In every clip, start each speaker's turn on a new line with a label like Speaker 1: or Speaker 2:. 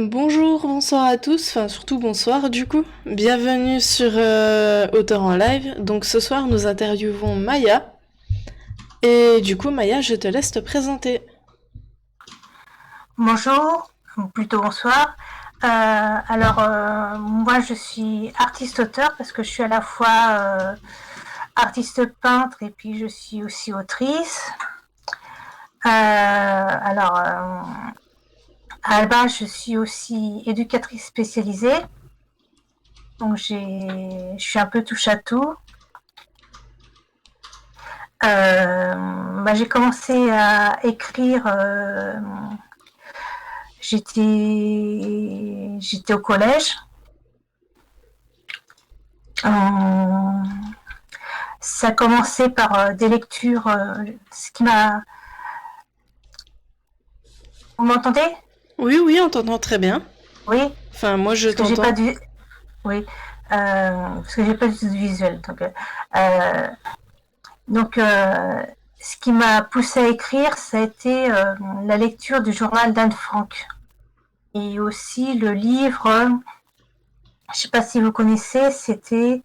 Speaker 1: Bonjour, bonsoir à tous, enfin surtout bonsoir du coup. Bienvenue sur Auteur en live. Donc ce soir nous interviewons Maya. Et du coup Maya, je te laisse te présenter.
Speaker 2: Bonjour, ou plutôt bonsoir. Moi je suis artiste-auteur parce que je suis à la fois artiste peintre et puis je suis aussi autrice. À la base, je suis aussi éducatrice spécialisée, donc je suis un peu touche à tout. J'ai commencé à écrire. J'étais au collège. Euh, Ça a commencé par des lectures. Ce qui m'a. Vous m'entendez?
Speaker 1: Oui, oui, on t'entend très bien.
Speaker 2: Oui,
Speaker 1: Enfin moi je
Speaker 2: parce que j'ai pas
Speaker 1: t'entends.
Speaker 2: du. Oui, parce que j'ai pas du tout de visuel. Euh, donc, ce qui m'a poussé à écrire, ça a été la lecture du journal d'Anne Frank et aussi le livre. Je sais pas si vous connaissez, c'était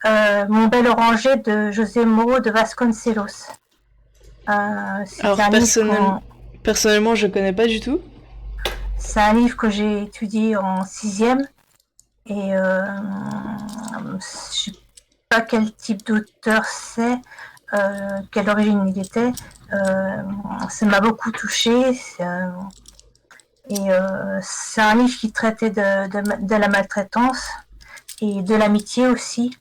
Speaker 2: Mon bel oranger de José Moro de Vasconcelos. C'était
Speaker 1: Alors
Speaker 2: un livre
Speaker 1: personnellement je connais pas du tout.
Speaker 2: c'est un livre que j'ai étudié en sixième et je sais pas quel type d'auteur c'est, quelle origine il était. Euh, Ça m'a beaucoup touchée. C'est un livre qui traitait de la maltraitance et de l'amitié aussi.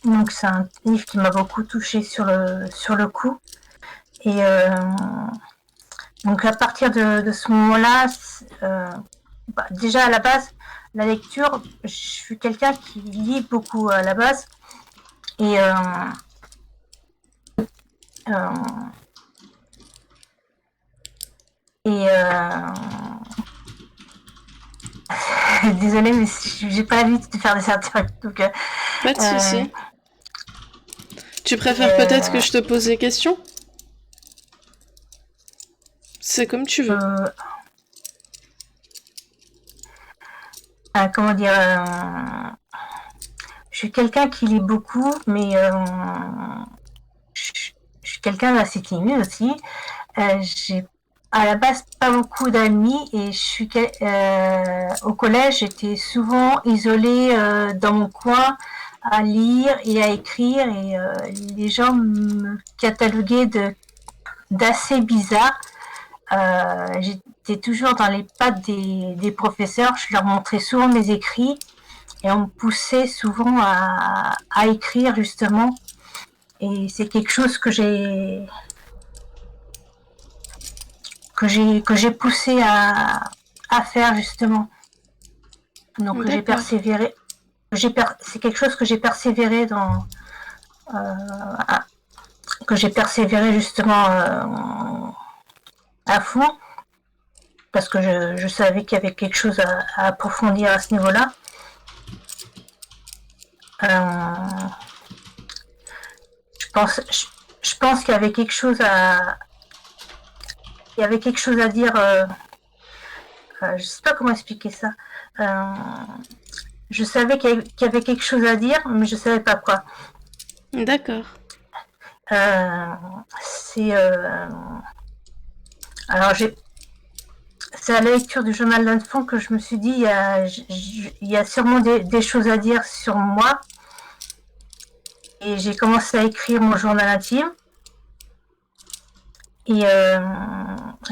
Speaker 2: Donc c'est un livre qui m'a beaucoup touchée sur le coup. Et donc à partir de ce moment-là, déjà à la base, la lecture, je suis quelqu'un qui lit beaucoup à la base. Et euh, et désolée, mais j'ai pas l'habitude de faire des interviews.
Speaker 1: Pas de
Speaker 2: Euh,
Speaker 1: souci. Tu
Speaker 2: et,
Speaker 1: préfères peut-être que je te pose des questions? C'est comme tu veux.
Speaker 2: euh, Comment dire, je suis quelqu'un qui lit beaucoup, mais je suis quelqu'un d'assez timide aussi. J'ai à la base pas beaucoup d'amis et au collège j'étais souvent isolée dans mon coin à lire et à écrire et les gens me cataloguaient d'assez bizarre. J'étais toujours dans les pattes des professeurs, je leur montrais souvent mes écrits et on me poussait souvent à écrire justement. Et c'est quelque chose que j'ai poussé à faire justement. Donc j'ai
Speaker 1: D'accord.
Speaker 2: persévéré. C'est quelque chose que j'ai persévéré que j'ai persévéré justement à fond parce que je savais qu'il y avait quelque chose à approfondir à ce niveau-là. Euh, je pense il y avait quelque chose à dire. Je sais pas comment expliquer ça. Euh, je savais qu'il y avait quelque chose à dire, mais je savais pas quoi.
Speaker 1: D'accord.
Speaker 2: Euh, c'est alors c'est à la lecture du journal d'enfant que je me suis dit il y a sûrement des choses à dire sur moi et j'ai commencé à écrire mon journal intime et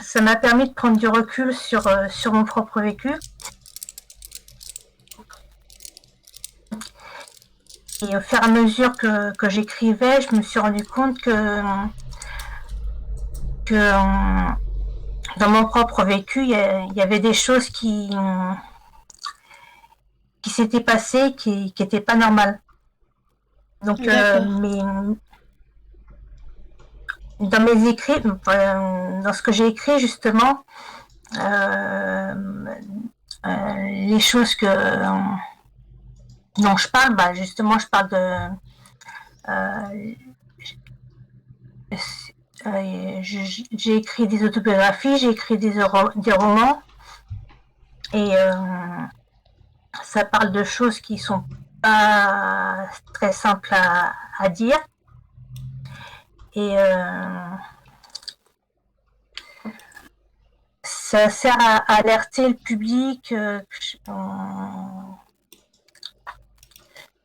Speaker 2: ça m'a permis de prendre du recul sur mon propre vécu et au fur et à mesure que j'écrivais je me suis rendu compte que dans mon propre vécu il y avait des choses qui s'étaient passées qui n'étaient pas normales. Donc,
Speaker 1: D'accord.
Speaker 2: dans mes écrits, dans ce que j'ai écrit justement, euh, les choses dont je parle, justement, je parle euh, j'ai écrit des autobiographies, j'ai écrit des romans, Et ça parle de choses qui sont pas très simples à dire. Et ça sert à alerter le public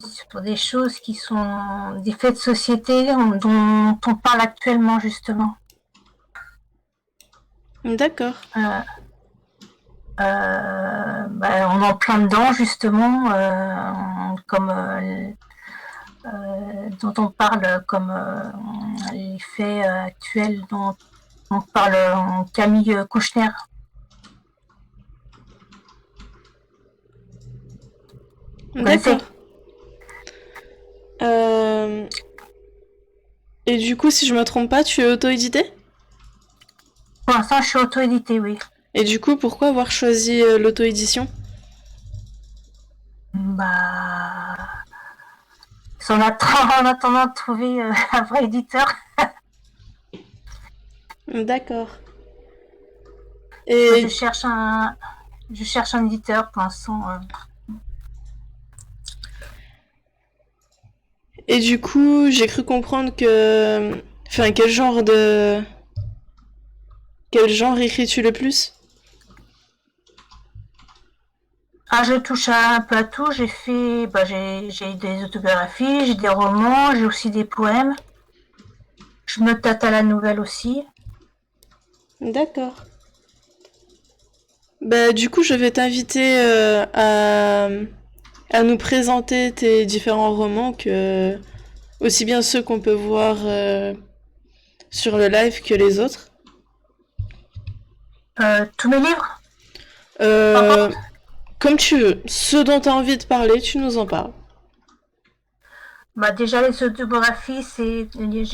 Speaker 2: sur des choses qui sont des faits de société dont on parle actuellement, justement.
Speaker 1: D'accord.
Speaker 2: On est en plein dedans, justement, comme dont on parle comme les faits actuels dont on parle Camille Kouchner. Vous connaissez?
Speaker 1: D'accord. Euh, Et du coup, si je me trompe pas, tu es auto-édité?
Speaker 2: Pour l'instant, je suis auto-éditée, oui.
Speaker 1: Et du coup, pourquoi avoir choisi l'auto-édition?
Speaker 2: Bah, en attendant de trouver un vrai éditeur.
Speaker 1: D'accord.
Speaker 2: Moi,
Speaker 1: Et,
Speaker 2: je cherche un éditeur pour l'instant.
Speaker 1: et du coup, j'ai cru comprendre que... Enfin, Quel genre écris-tu le plus?
Speaker 2: Ah, je touche un peu à tout. J'ai des autobiographies, j'ai des romans, j'ai aussi des poèmes. Je me tâte à la nouvelle aussi.
Speaker 1: D'accord. Bah, du coup, je vais t'inviter à nous présenter tes différents romans, que aussi bien ceux qu'on peut voir sur le live que les autres.
Speaker 2: Tous mes livres, peu
Speaker 1: Euh,
Speaker 2: importe.
Speaker 1: Comme tu veux. Ce dont tu as envie de parler, tu nous en parles.
Speaker 2: Bah, déjà, les autobiographies, j'ai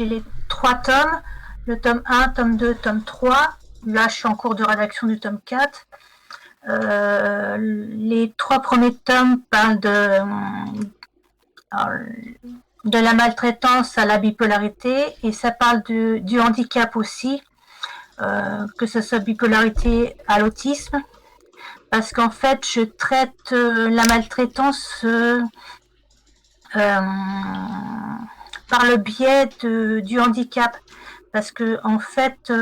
Speaker 2: les 3 tomes. Le tome 1, tome 2, tome 3. Là, je suis en cours de rédaction du tome 4. Les 3 premiers tomes parlent de la maltraitance à la bipolarité, et ça parle du handicap aussi, que ce soit bipolarité à l'autisme, parce qu'en fait, je traite la maltraitance par le biais du handicap. Parce que en fait,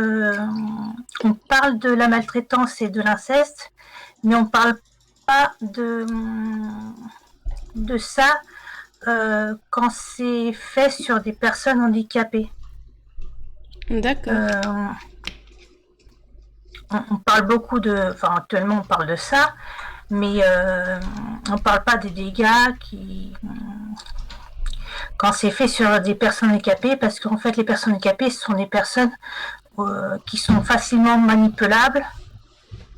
Speaker 2: on parle de la maltraitance et de l'inceste, mais on parle pas de ça quand c'est fait sur des personnes handicapées.
Speaker 1: D'accord.
Speaker 2: Euh, on parle beaucoup enfin actuellement on parle de ça, mais on parle pas des dégâts quand c'est fait sur des personnes handicapées, parce qu'en fait les personnes handicapées ce sont des personnes qui sont facilement manipulables,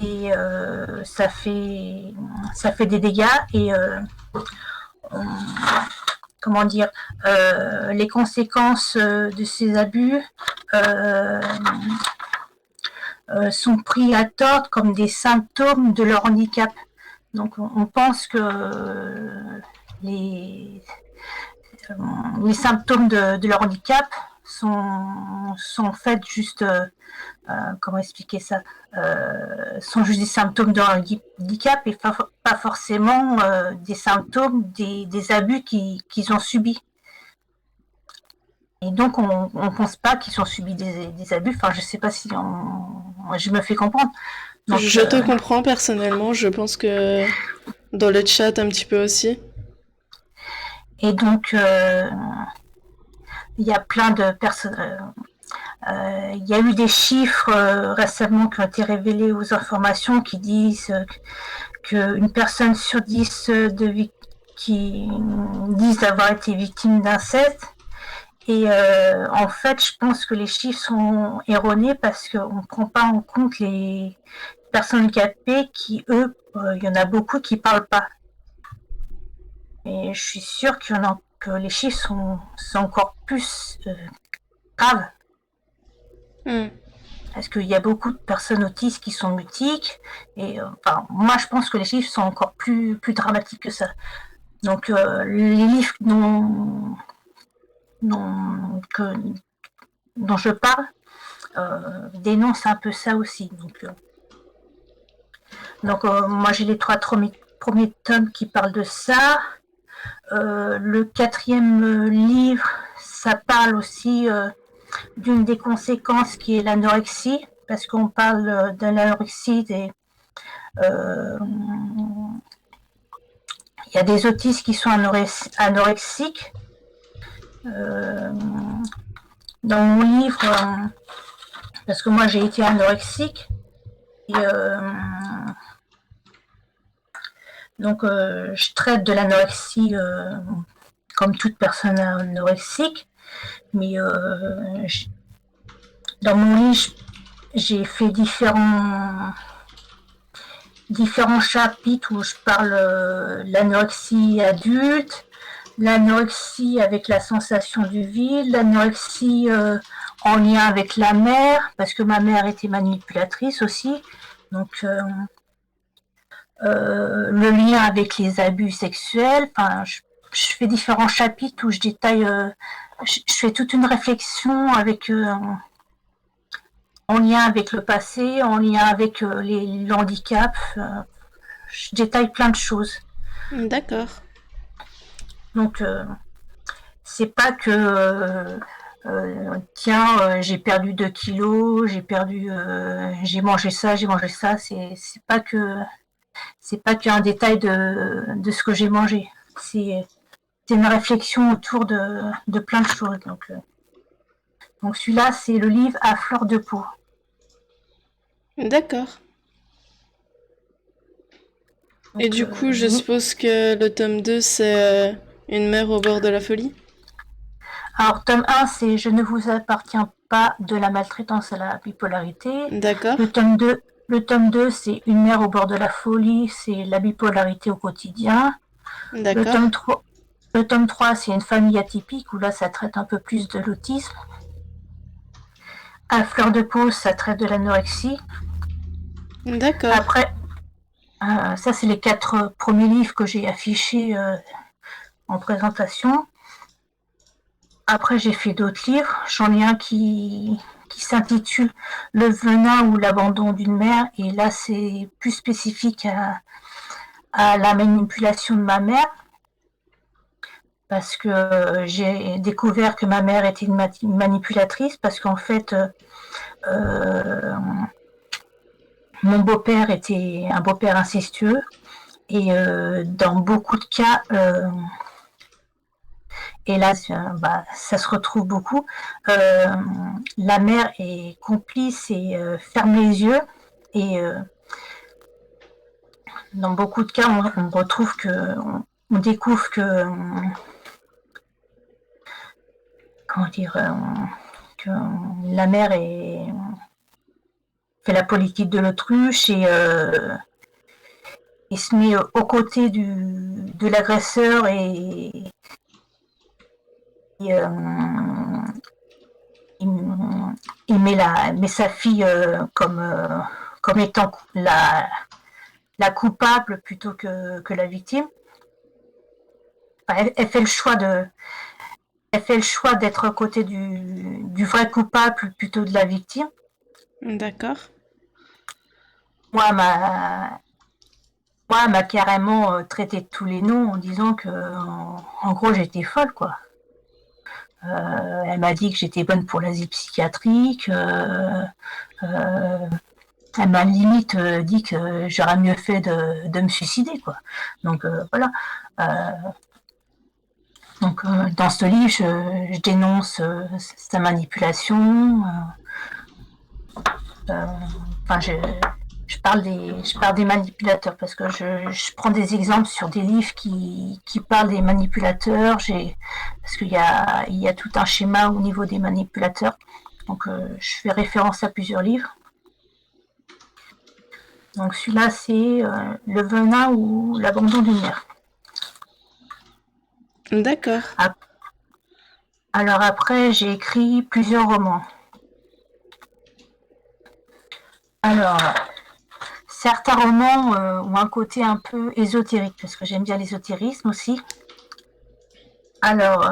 Speaker 2: et ça fait des dégâts, et comment dire, les conséquences de ces abus euh, sont pris à tort comme des symptômes de leur handicap. Donc on pense que les, les symptômes de leur handicap sont en fait juste, comment expliquer ça, sont juste des symptômes de leur handicap, et pas forcément des symptômes des abus qu'ils ont subis. Et donc on pense pas qu'ils ont subi des abus. Enfin, je sais pas si je me fais comprendre. Donc
Speaker 1: Je te comprends personnellement, je pense que dans le chat un petit peu aussi.
Speaker 2: et donc il y a plein de personnes. Il y a eu des chiffres récemment qui ont été révélés aux informations, qui disent qu'une personne sur 10 qui disent avoir été victime d'inceste. Et en fait, je pense que les chiffres sont erronés, parce qu'on ne prend pas en compte les personnes handicapées qui, eux, il y en a beaucoup qui ne parlent pas. Et je suis sûre que les chiffres sont encore plus graves.
Speaker 1: Hmm.
Speaker 2: Parce qu'il y a beaucoup de personnes autistes qui sont mutiques. Et enfin, moi, je pense que les chiffres sont encore plus dramatiques que ça. Donc, les livres dont je parle dénoncent un peu ça aussi. Donc, Donc moi j'ai les trois premiers tomes qui parlent de ça. Le quatrième livre, ça parle aussi d'une des conséquences qui est l'anorexie, parce qu'on parle de l'anorexie il y a des autistes qui sont anorexiques. Dans mon livre, parce que moi j'ai été anorexique, et donc je traite de l'anorexie comme toute personne anorexique, mais dans mon livre j'ai fait différents chapitres où je parle de l'anorexie adulte, l'anorexie avec la sensation du vide, l'anorexie en lien avec la mère, parce que ma mère était manipulatrice aussi, donc le lien avec les abus sexuels. Enfin, je fais différents chapitres où je détaille, je fais toute une réflexion avec en lien avec le passé, en lien avec les handicaps. Je détaille plein de choses.
Speaker 1: D'accord.
Speaker 2: Donc, c'est pas que tiens, j'ai perdu 2 kilos, j'ai mangé ça. C'est pas qu'un détail de ce que j'ai mangé. C'est une réflexion autour de plein de choses. Donc celui-là, c'est le livre à fleur de peau.
Speaker 1: D'accord. Et
Speaker 2: Donc,
Speaker 1: du coup, je suppose que le tome 2, c'est une mère au bord de la folie?
Speaker 2: alors, tome 1, c'est Je ne vous appartiens pas, de la maltraitance à la bipolarité.
Speaker 1: D'accord.
Speaker 2: Le tome 2, c'est Une mère au bord de la folie, c'est la bipolarité au quotidien. Le
Speaker 1: D'accord.
Speaker 2: tome 3, le tome 3, c'est Une famille atypique, où là, ça traite un peu plus de l'autisme. À fleur de peau, ça traite de l'anorexie.
Speaker 1: D'accord.
Speaker 2: Après, ça, c'est les 4 premiers livres que j'ai affichés en présentation. Après, j'ai fait d'autres livres. J'en ai un qui s'intitule Le venin ou l'abandon d'une mère. Et là, c'est plus spécifique à la manipulation de ma mère. Parce que j'ai découvert que ma mère était une manipulatrice. Parce qu'en fait, mon beau-père était un beau-père incestueux. Et dans beaucoup de cas, et là, ça se retrouve beaucoup. La mère est complice et ferme les yeux. Et dans beaucoup de cas, on retrouve on découvre que, comment dire, que la mère fait la politique de l'autruche et se met aux côtés de l'agresseur et il met sa fille comme étant la coupable plutôt que la victime. Enfin, elle fait le choix d'être aux côtés du vrai coupable plutôt de la victime.
Speaker 1: D'accord.
Speaker 2: Moi, elle m'a carrément traité de tous les noms en disant que, en gros, j'étais folle, quoi. Elle m'a dit que j'étais bonne pour l'asile psychiatrique. Elle m'a limite dit que j'aurais mieux fait de me suicider, quoi. Donc voilà. Donc dans ce livre, je dénonce sa manipulation. Enfin, je parle des manipulateurs parce que je prends des exemples sur des livres qui parlent des manipulateurs. Parce qu'il y a tout un schéma au niveau des manipulateurs. Donc je fais référence à plusieurs livres. Donc celui-là, c'est Le venin ou l'abandon d'une mère.
Speaker 1: D'accord.
Speaker 2: Alors après, j'ai écrit plusieurs romans. Alors, certains romans ont un côté un peu ésotérique, parce que j'aime bien l'ésotérisme aussi. Alors,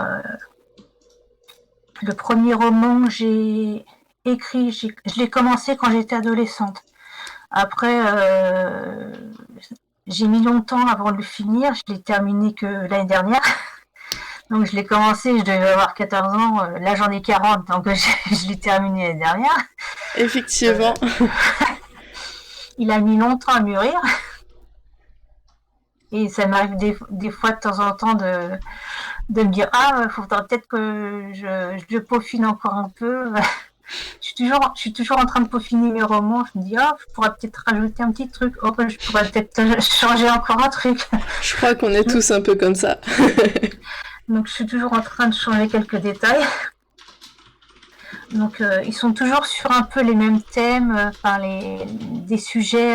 Speaker 2: le premier roman que j'ai écrit, je l'ai commencé quand j'étais adolescente. Après, j'ai mis longtemps avant de le finir. Je l'ai terminé que l'année dernière. Donc je l'ai commencé, je devais avoir 14 ans. Là j'en ai 40, donc je l'ai terminé l'année dernière.
Speaker 1: Effectivement.
Speaker 2: Il a mis longtemps à mûrir. Et ça m'arrive des fois de temps en temps de me dire ah, il faudrait peut-être que je peaufine encore un peu. Je suis toujours en train de peaufiner mes romans. Je me dis ah, je pourrais peut-être rajouter un petit truc. Oh, je pourrais peut-être changer encore un truc.
Speaker 1: Je crois qu'on est tous un peu comme ça.
Speaker 2: Donc je suis toujours en train de changer quelques détails. Donc ils sont toujours sur un peu les mêmes thèmes, des sujets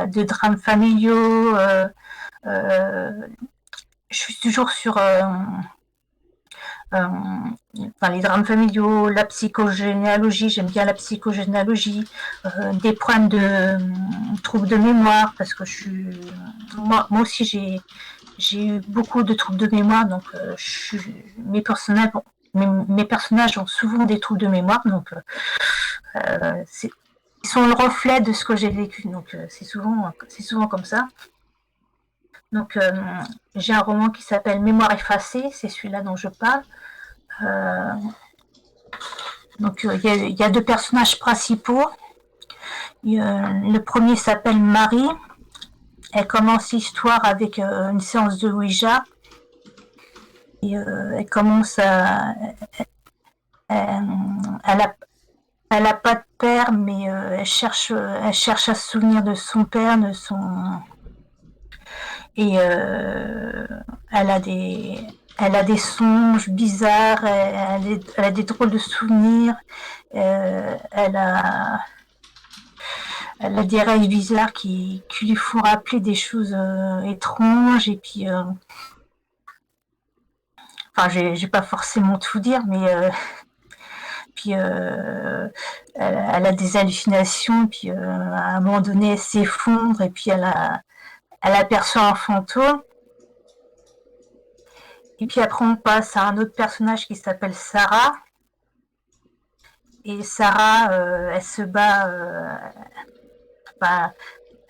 Speaker 2: de drames familiaux. Je suis toujours sur les drames familiaux, la psychogénéalogie, j'aime bien la psychogénéalogie, des problèmes de troubles de mémoire, parce que moi aussi j'ai eu beaucoup de troubles de mémoire, donc mes personnages ont souvent des troubles de mémoire, donc ils sont le reflet de ce que j'ai vécu, donc c'est souvent comme ça. Donc j'ai un roman qui s'appelle Mémoire effacée, c'est celui-là dont je parle. Donc il y a deux personnages principaux. Le premier s'appelle Marie. Elle commence l'histoire avec une séance de Ouija. Et elle commence à... Elle a pas de père, mais elle cherche à se souvenir de son père, de son... Et elle a des songes bizarres, elle a des drôles de souvenirs, elle a des rêves bizarres qui lui font rappeler des choses étranges, et puis enfin j'ai pas forcément tout dire, mais puis elle a des hallucinations, et puis à un moment donné elle s'effondre, et puis elle aperçoit un fantôme. Et puis après, on passe à un autre personnage qui s'appelle Sarah. Et Sarah, elle se bat.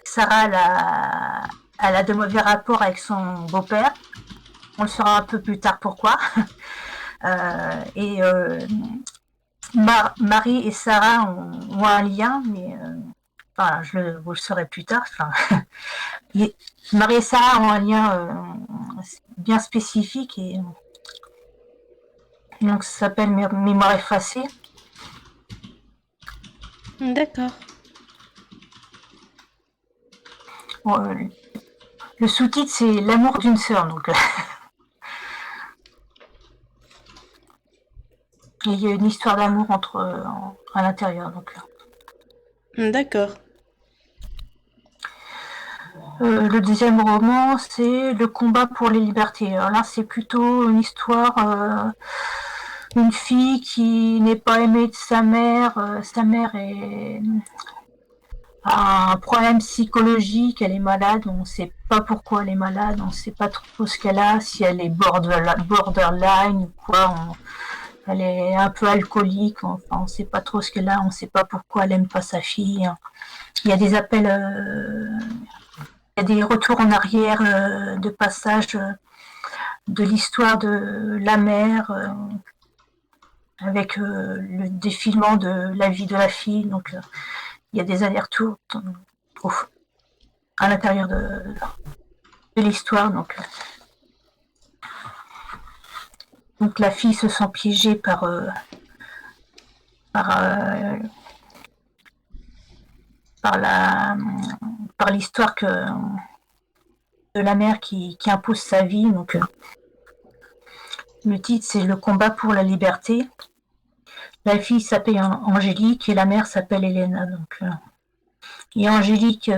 Speaker 2: Sarah, elle a de mauvais rapports avec son beau-père. On le saura un peu plus tard pourquoi. Et Marie et Sarah ont un lien, mais vous le saurez plus tard. Marie et Sarah ont un lien bien spécifique, et donc ça s'appelle Mémoire effacée.
Speaker 1: D'accord.
Speaker 2: Bon, le sous-titre c'est L'amour d'une sœur, donc il y a une histoire d'amour à l'intérieur, donc.
Speaker 1: D'accord.
Speaker 2: Le deuxième roman, c'est Le combat pour les libertés. Alors là, c'est plutôt une histoire une fille qui n'est pas aimée de sa mère. Sa mère a un problème psychologique, elle est malade, on ne sait pas pourquoi elle est malade, on ne sait pas trop ce qu'elle a, si elle est borderline ou quoi. Elle est un peu alcoolique, enfin, on ne sait pas trop ce qu'elle a, on ne sait pas pourquoi elle n'aime pas sa fille. Il y a des appels, il y a des retours en arrière de passage de l'histoire de la mère, avec le défilement de la vie de la fille. Donc il y a des allers-retours à l'intérieur de l'histoire. Donc la fille se sent piégée par l'histoire de la mère qui impose sa vie. Donc le titre c'est Le combat pour la liberté. La fille s'appelle Angélique et la mère s'appelle Elena. Donc et Angélique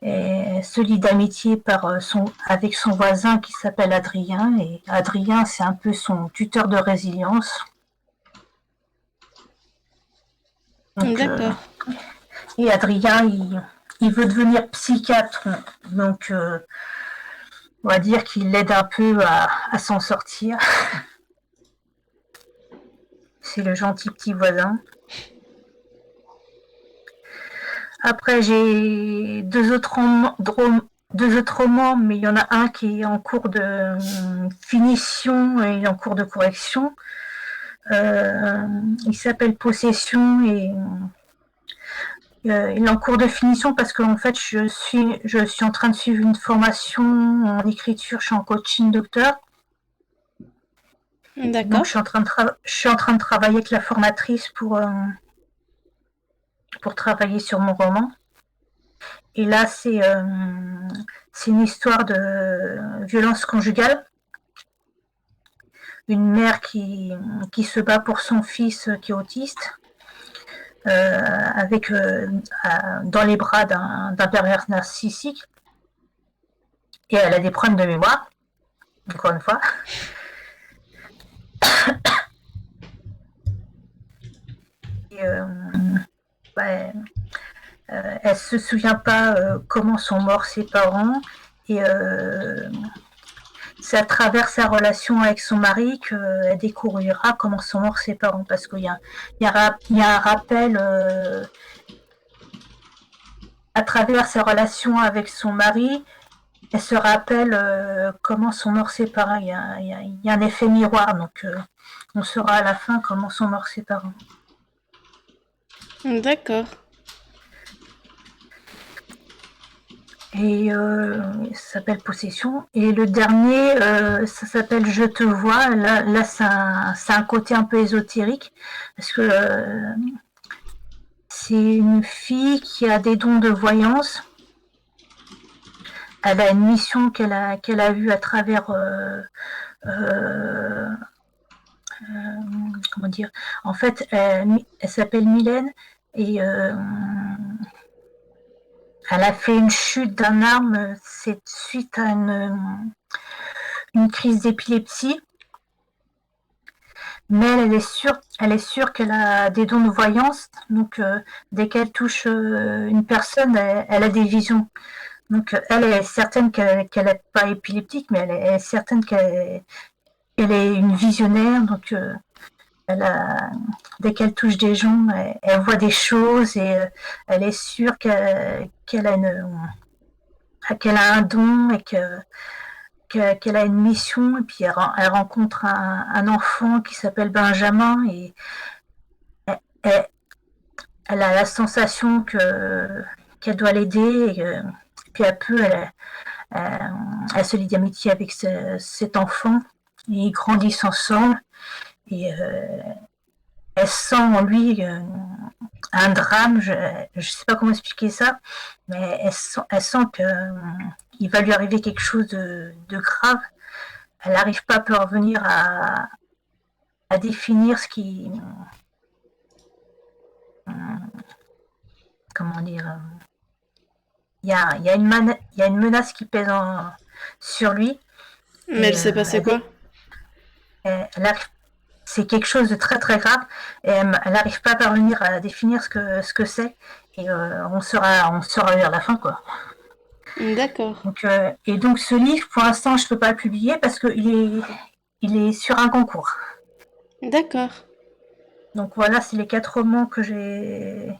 Speaker 2: se lie d'amitié avec son voisin qui s'appelle Adrien, et Adrien c'est un peu son tuteur de résilience. Donc,
Speaker 1: d'accord.
Speaker 2: Et Adrien il veut devenir psychiatre, donc on va dire qu'il l'aide un peu à s'en sortir. C'est le gentil petit voisin. Après, j'ai deux autres romans, mais il y en a un qui est en cours de finition et en cours de correction. Il s'appelle Possession et il est en cours de finition parce que en fait, je suis en train de suivre une formation en écriture, je suis en coaching docteur. Donc,
Speaker 1: D'accord.
Speaker 2: je suis en train de travailler avec la formatrice pour travailler sur mon roman. Et là, c'est une histoire de violence conjugale. Une mère qui se bat pour son fils qui est autiste, avec dans les bras d'un pervers narcissique. Et elle a des problèmes de mémoire, encore une fois. Et, ouais, elle se souvient pas comment sont morts ses parents. Et c'est à travers sa relation avec son mari qu'elle découvrira comment sont morts ses parents. Parce qu'il y a un rappel à travers sa relation avec son mari. Elle se rappelle comment sont morts ses parents. Il y a un effet miroir. Donc on saura à la fin comment sont morts ses parents.
Speaker 1: D'accord.
Speaker 2: Et ça s'appelle Possession. Et le dernier, ça s'appelle Je te vois. Là c'est un côté un peu ésotérique. Parce que c'est une fille qui a des dons de voyance. Elle a une mission qu'elle a vue à travers... comment dire? En fait, elle s'appelle Mylène. Et... elle a fait une chute d'un arbre, c'est suite à une crise d'épilepsie. Mais elle est sûre qu'elle a des dons de voyance. Donc, dès qu'elle touche une personne, elle a des visions. Donc, elle est certaine qu'elle n'est pas épileptique, mais elle est certaine qu'elle est une visionnaire. Donc, dès qu'elle touche des gens, elle voit des choses et elle est sûre qu'elle a un don et qu'elle a une mission. Et puis elle rencontre un enfant qui s'appelle Benjamin et elle a la sensation qu'elle doit l'aider. Et puis peu, elle se lie d'amitié avec cet enfant. Et ils grandissent ensemble. Et elle sent en lui un drame, je ne sais pas comment expliquer ça, mais elle sent qu'il va lui arriver quelque chose de grave. Elle n'arrive pas à parvenir à définir ce qui... comment dire... Il y a une menace qui pèse sur lui.
Speaker 1: Mais elle s'est passé quoi?
Speaker 2: C'est quelque chose de très très grave et elle n'arrive pas à parvenir à définir ce que c'est et on saura vers la fin quoi.
Speaker 1: D'accord.
Speaker 2: Donc ce livre pour l'instant je peux pas le publier parce que il est sur un concours.
Speaker 1: D'accord.
Speaker 2: Donc voilà, c'est les 4 romans que j'ai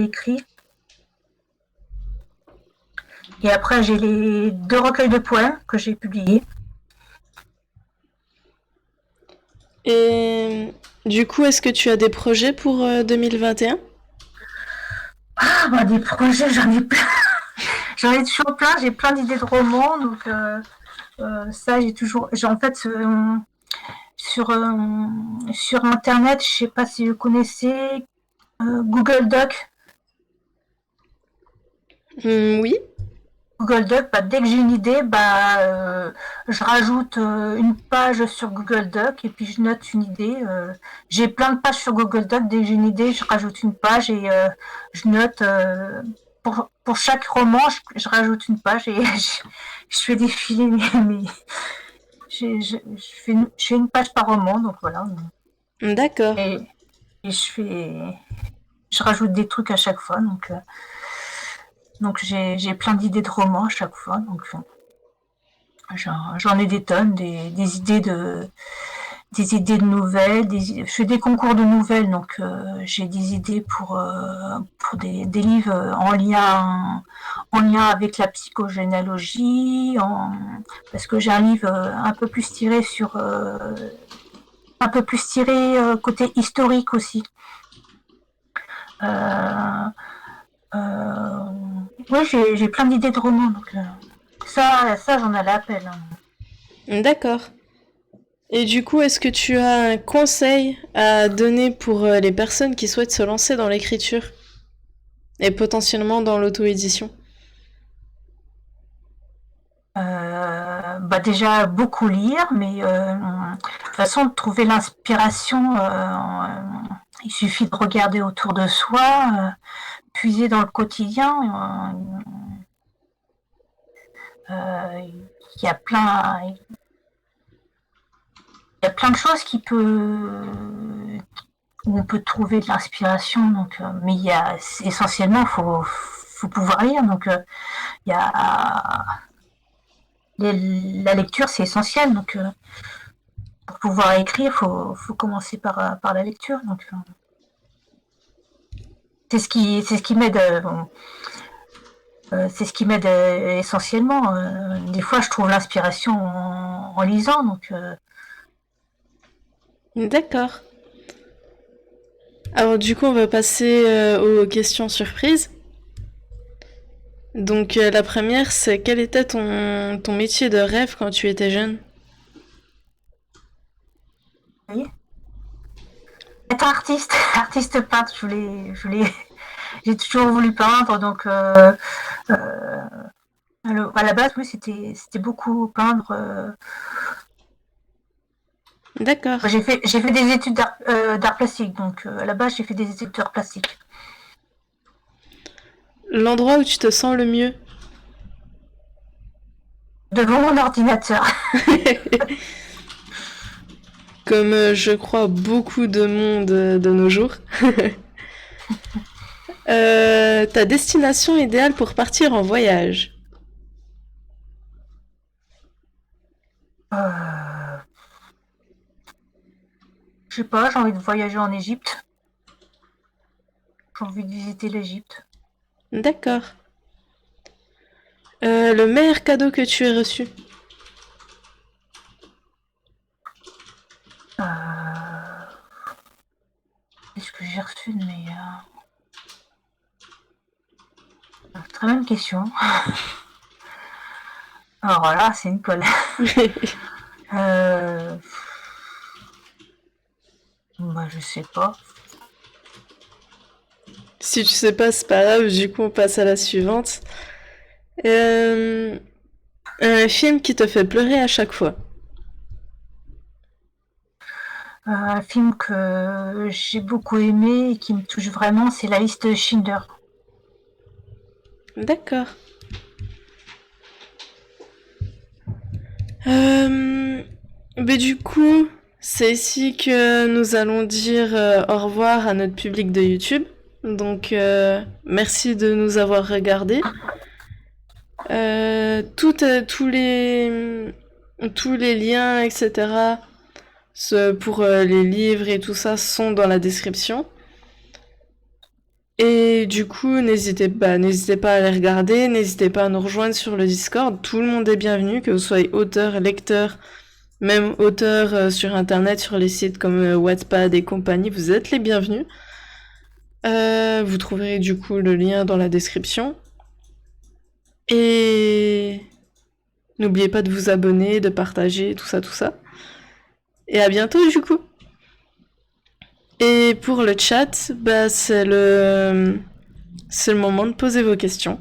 Speaker 2: écrits. Et après j'ai les 2 recueils de poèmes que j'ai publiés.
Speaker 1: Et du coup, est-ce que tu as des projets pour 2021?
Speaker 2: Ah bah des projets, j'en ai plein. J'en ai toujours plein, j'ai plein d'idées de romans, donc ça en fait sur internet, je sais pas si vous connaissez Google Doc.
Speaker 1: Oui.
Speaker 2: Google Doc, dès que j'ai une idée, je rajoute une page sur Google Doc et puis je note une idée. J'ai plein de pages sur Google Doc, dès que j'ai une idée, je rajoute une page et je note pour chaque roman, je rajoute une page et je fais défiler je fais une page par roman, donc voilà.
Speaker 1: D'accord.
Speaker 2: Et je rajoute des trucs à chaque fois, donc j'ai plein d'idées de romans à chaque fois, donc j'en ai des tonnes, des idées des idées de nouvelles. Je fais des concours de nouvelles, donc j'ai des idées pour des livres en lien avec la psychogénéalogie, parce que j'ai un livre un peu plus tiré côté historique aussi. Oui, j'ai plein d'idées de romans, donc ça j'en ai l'appel.
Speaker 1: D'accord. Et du coup, est-ce que tu as un conseil à donner pour les personnes qui souhaitent se lancer dans l'écriture et potentiellement dans l'auto-édition?
Speaker 2: Déjà beaucoup lire, mais de toute façon de trouver l'inspiration, il suffit de regarder autour de soi, puiser dans le quotidien. Il y a plein de choses où on peut trouver de l'inspiration. Donc, mais essentiellement, faut pouvoir lire. Donc, il y a la lecture, c'est essentiel. Donc, pour pouvoir écrire, faut commencer par la lecture. Donc, c'est ce qui m'aide. C'est ce qui m'aide essentiellement. Des fois, je trouve l'inspiration en lisant. Donc,
Speaker 1: D'accord. Alors du coup, on va passer aux questions surprises. Donc la première, c'est quel était ton métier de rêve quand tu étais jeune?
Speaker 2: vous voyez, être artiste, artiste peintre. J'ai toujours voulu peindre. Donc, à la base, oui, c'était beaucoup peindre.
Speaker 1: D'accord.
Speaker 2: J'ai fait des études d'art plastique. Donc, à la base, j'ai fait des études d'art plastique.
Speaker 1: L'endroit où tu te sens le mieux?
Speaker 2: Devant mon ordinateur.
Speaker 1: Comme je crois beaucoup de monde de nos jours. Ta destination idéale pour partir en voyage?
Speaker 2: Je sais pas, j'ai envie de voyager en Égypte. J'ai envie de visiter l'Égypte.
Speaker 1: D'accord. Le meilleur cadeau que tu aies reçu?
Speaker 2: Qu'est-ce que j'ai reçu de meilleur? Très bonne question. Alors là, c'est une colle. Je sais pas.
Speaker 1: Si tu sais pas, c'est pas grave, du coup on passe à la suivante. Un film qui te fait pleurer à chaque fois?
Speaker 2: Un film que j'ai beaucoup aimé et qui me touche vraiment, c'est La liste de Schindler.
Speaker 1: D'accord. Du coup, c'est ici que nous allons dire au revoir à notre public de YouTube. Donc, merci de nous avoir regardés. Tous les liens, etc., pour les livres et tout ça sont dans la description. Et du coup, n'hésitez pas à les regarder, n'hésitez pas à nous rejoindre sur le Discord. Tout le monde est bienvenu, que vous soyez auteur, lecteur, même auteur sur internet, sur les sites comme Wattpad et compagnie, vous êtes les bienvenus. Vous trouverez du coup le lien dans la description. Et n'oubliez pas de vous abonner, de partager, tout ça, tout ça. Et à bientôt du coup. Et pour le chat, c'est le moment de poser vos questions.